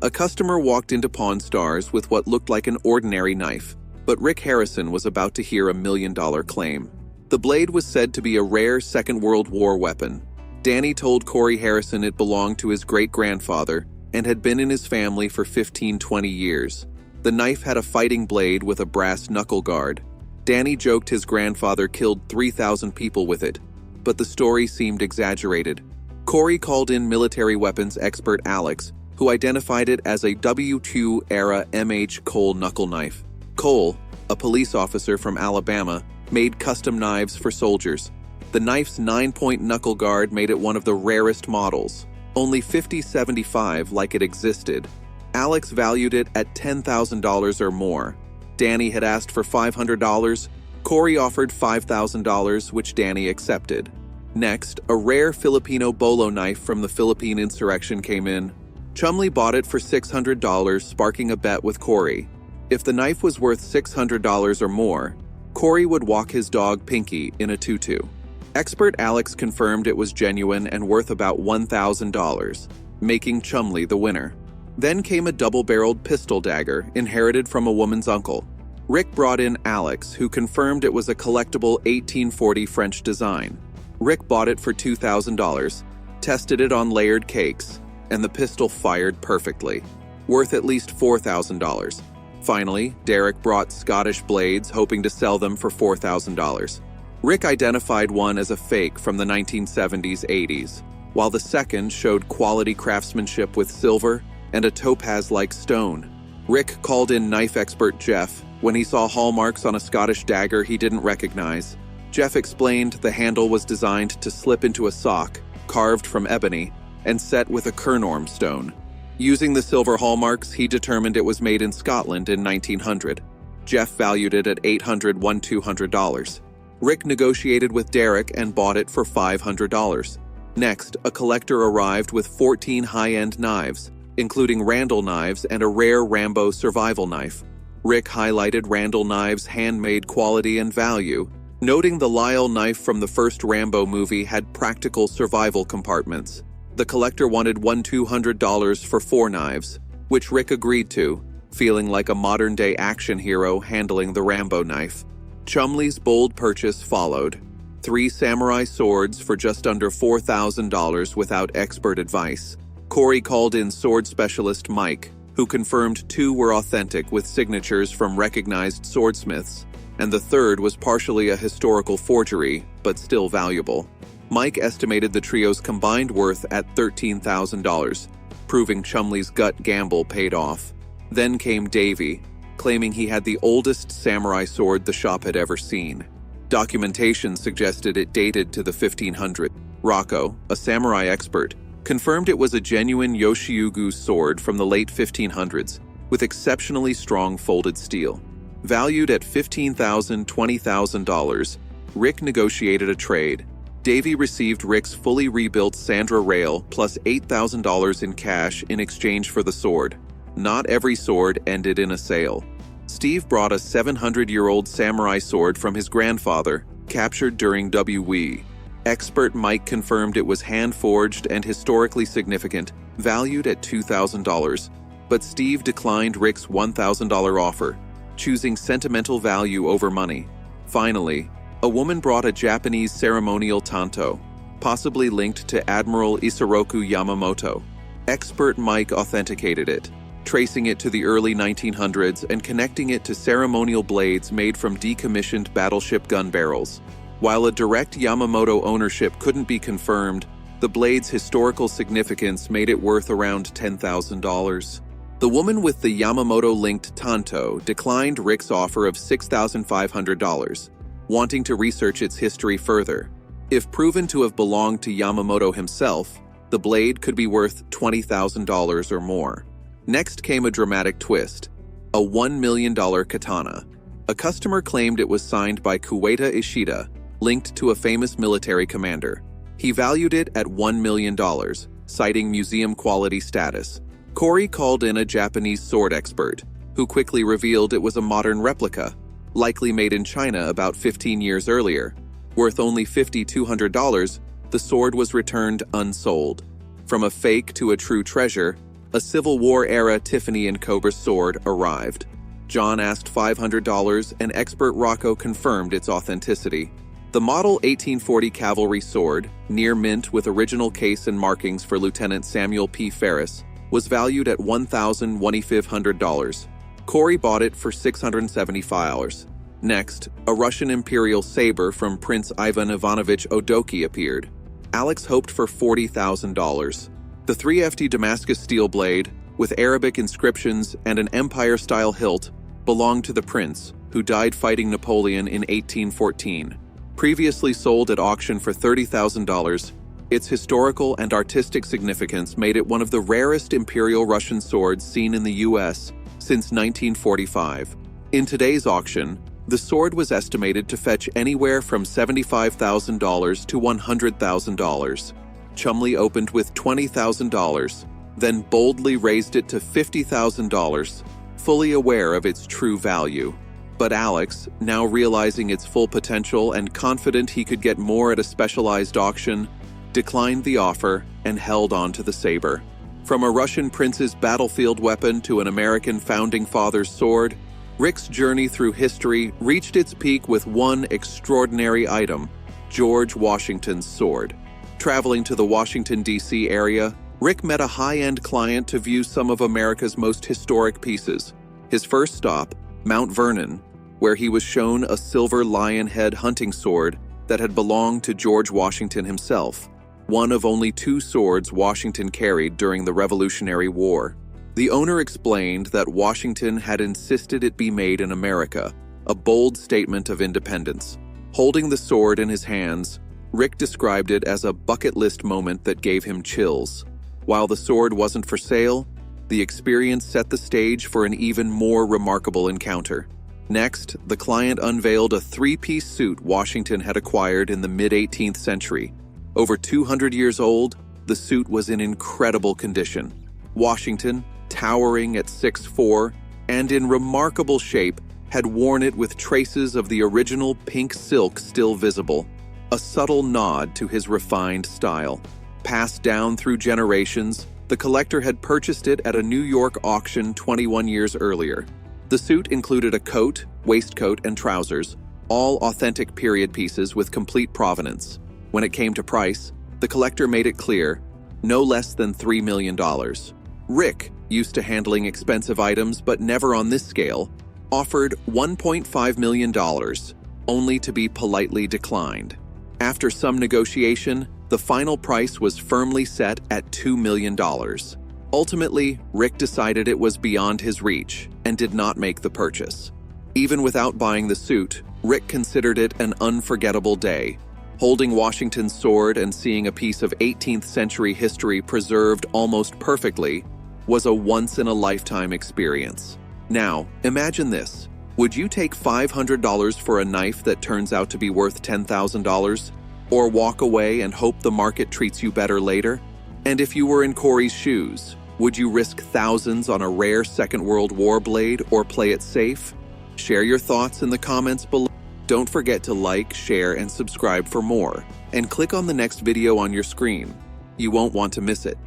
A customer walked into Pawn Stars with what looked like an ordinary knife, but Rick Harrison was about to hear a $1 million claim. The blade was said to be a rare Second World War weapon. Danny told Corey Harrison it belonged to his great-grandfather and had been in his family for 15-20 years. The knife had a fighting blade with a brass knuckle guard. Danny joked his grandfather killed 3,000 people with it, but the story seemed exaggerated. Corey called in military weapons expert Alex, who identified it as a W2-era MH Cole knuckle knife. Cole, a police officer from Alabama, made custom knives for soldiers. The knife's 9-point knuckle guard made it one of the rarest models, only 50/75 like it existed. Alex valued it at $10,000 or more. Danny had asked for $500. Corey offered $5,000, which Danny accepted. Next, a rare Filipino bolo knife from the Philippine insurrection came in. Chumley bought it for $600, sparking a bet with Corey. If the knife was worth $600 or more, Corey would walk his dog Pinky in a tutu. Expert Alex confirmed it was genuine and worth about $1,000, making Chumley the winner. Then came a double-barreled pistol dagger inherited from a woman's uncle. Rick brought in Alex, who confirmed it was a collectible 1840 French design. Rick bought it for $2,000, tested it on layered cakes, and the pistol fired perfectly, worth at least $4,000. Finally, Derek brought Scottish blades, hoping to sell them for $4,000. Rick identified one as a fake from the 1970s-80s, while the second showed quality craftsmanship with silver and a topaz-like stone. Rick called in knife expert Jeff when he saw hallmarks on a Scottish dagger he didn't recognize. Jeff explained the handle was designed to slip into a sock, carved from ebony, and set with a Kernorm stone. Using the silver hallmarks, he determined it was made in Scotland in 1900. Jeff valued it at $800–$200. Rick negotiated with Derek and bought it for $500. Next, a collector arrived with 14 high-end knives, including Randall knives and a rare Rambo survival knife. Rick highlighted Randall knives' handmade quality and value, noting the Lyle knife from the first Rambo movie had practical survival compartments. The collector wanted $200 for 4 knives, which Rick agreed to, feeling like a modern-day action hero handling the Rambo knife. Chumley's bold purchase followed. 3 samurai swords for just under $4,000 without expert advice. Corey called in sword specialist Mike, who confirmed 2 were authentic with signatures from recognized swordsmiths, and the third was partially a historical forgery, but still valuable. Mike estimated the trio's combined worth at $13,000, proving Chumley's gut gamble paid off. Then came Davey, claiming he had the oldest samurai sword the shop had ever seen. Documentation suggested it dated to the 1500s. Rocco, a samurai expert, confirmed it was a genuine Yoshiugu sword from the late 1500s, with exceptionally strong folded steel. Valued at $15,000–$20,000, Rick negotiated a trade. Davey received Rick's fully rebuilt Sandra rail plus $8,000 in cash in exchange for the sword. Not every sword ended in a sale. Steve brought a 700-year-old samurai sword from his grandfather, captured during WW. Expert Mike confirmed it was hand-forged and historically significant, valued at $2,000, but Steve declined Rick's $1,000 offer, choosing sentimental value over money. Finally, a woman brought a Japanese ceremonial tanto, possibly linked to Admiral Isoroku Yamamoto. Expert Mike authenticated it, tracing it to the early 1900s and connecting it to ceremonial blades made from decommissioned battleship gun barrels. While a direct Yamamoto ownership couldn't be confirmed, the blade's historical significance made it worth around $10,000. The woman with the Yamamoto-linked tanto declined Rick's offer of $6,500, wanting to research its history further. If proven to have belonged to Yamamoto himself, the blade could be worth $20,000 or more. Next came a dramatic twist: a $1 million katana. A customer claimed it was signed by Kuwata Ishida, linked to a famous military commander. He valued it at $1 million, citing museum-quality status. Corey called in a Japanese sword expert, who quickly revealed it was a modern replica, likely made in China about 15 years earlier. Worth only $5,200, the sword was returned unsold. From a fake to a true treasure, a Civil War-era Tiffany & Cobra sword arrived. John asked $500, and expert Rocco confirmed its authenticity. The Model 1840 cavalry sword, near mint with original case and markings for Lieutenant Samuel P. Ferris, was valued at $1,150. Corey bought it for $675. Next, a Russian imperial saber from Prince Ivan Ivanovich Odoki appeared. Alex hoped for $40,000. The 3FT Damascus steel blade, with Arabic inscriptions and an empire-style hilt, belonged to the prince, who died fighting Napoleon in 1814. Previously sold at auction for $30,000, its historical and artistic significance made it one of the rarest Imperial Russian swords seen in the U.S. since 1945. In today's auction, the sword was estimated to fetch anywhere from $75,000 to $100,000. Chumley opened with $20,000, then boldly raised it to $50,000, fully aware of its true value. But Alex, now realizing its full potential and confident he could get more at a specialized auction, declined the offer and held on to the saber. From a Russian prince's battlefield weapon to an American founding father's sword, Rick's journey through history reached its peak with one extraordinary item: George Washington's sword. Traveling to the Washington, D.C. area, Rick met a high-end client to view some of America's most historic pieces. His first stop, Mount Vernon, where he was shown a silver lion head hunting sword that had belonged to George Washington himself, one of only 2 swords Washington carried during the Revolutionary War. The owner explained that Washington had insisted it be made in America, a bold statement of independence. Holding the sword in his hands, Rick described it as a bucket list moment that gave him chills. While the sword wasn't for sale, the experience set the stage for an even more remarkable encounter. Next, the client unveiled a 3-piece suit Washington had acquired in the mid-18th century. Over 200 years old, the suit was in incredible condition. Washington, towering at 6'4", and in remarkable shape, had worn it with traces of the original pink silk still visible, a subtle nod to his refined style. Passed down through generations, the collector had purchased it at a New York auction 21 years earlier. The suit included a coat, waistcoat, and trousers, all authentic period pieces with complete provenance. When it came to price, the collector made it clear, no less than $3 million. Rick, used to handling expensive items but never on this scale, offered $1.5 million, only to be politely declined. After some negotiation, the final price was firmly set at $2 million. Ultimately, Rick decided it was beyond his reach and did not make the purchase. Even without buying the suit, Rick considered it an unforgettable day. Holding Washington's sword and seeing a piece of 18th century history preserved almost perfectly was a once-in-a-lifetime experience. Now, imagine this. Would you take $500 for a knife that turns out to be worth $10,000? Or walk away and hope the market treats you better later? And if you were in Corey's shoes, would you risk thousands on a rare Second World War blade or play it safe? Share your thoughts in the comments below. Don't forget to like, share, and subscribe for more. And click on the next video on your screen. You won't want to miss it.